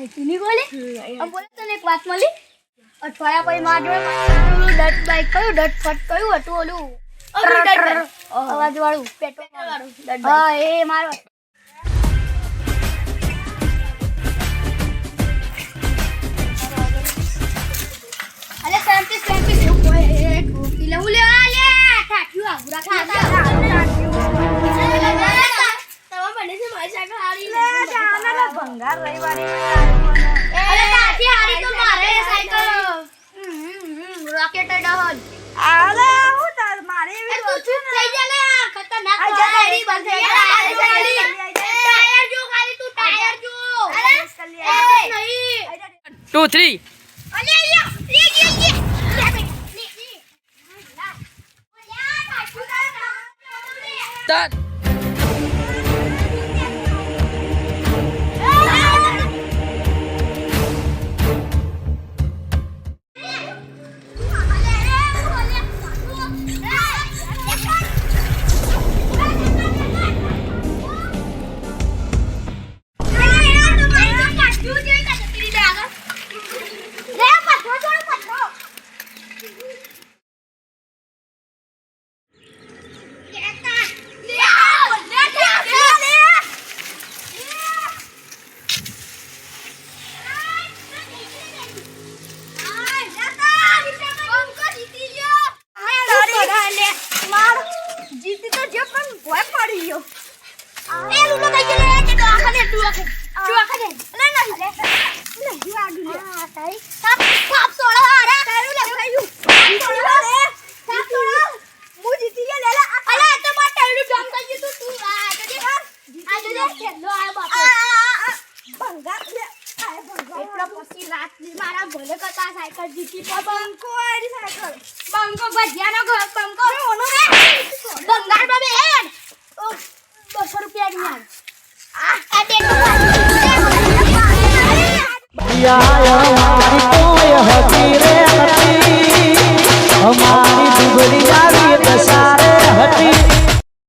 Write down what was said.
તીની બોલે આમ બોલે તને એક વાત મળી અઠવાડિયા પછી માર જોડે ડટ બાઈક કયું ડટ ફટ કયું હતું ઓલું અવાજ વાળું પેટ્રોલ વાળું હા એ મારો અલે શાંતિ શાંતિ એવું કોઈ ટોપી લેવું લે આ લે ઠાઠ્યું આબુરા ખાતા ભંગાર રવિવારે અરે તાતી હારી તો મારે સાયકલ રોકેટ ડહન આલે હું તાર મારે એવી તું ચૂપ થઈ જા લે ખતરનાક ગાડી બંધ થઈ ટાયર જો ખાલી તું ટાયર જો અરે નહીં 2 3 અલે યા લે સ્ટાર્ટ જીતી તો જે પણ ભોય પડી ગયો એ લૂલો કઈ ગયો લે કે આખને તું આખને લે ના લે નહીં આગળ હા તારી સાપ સોળા અરે તારું લે ગયું સાપ સોળા હું જીતી ગયો લે અલે તો માર ટાયરું જમ કરી તું તું આ જો ખેલો આ બાપો ભંગાર લે આ ભંગાર એટલા પછી રાત મારા ભલે કતા સાયકલ જીતી બંકો આરી સાયકલ બંકો ભજીયાનો ઘર બંકો ઓનો બંગાર બાબે હેડ 200 રૂપિયા ની યાર આ દેખો મારી કોઈ હતી રે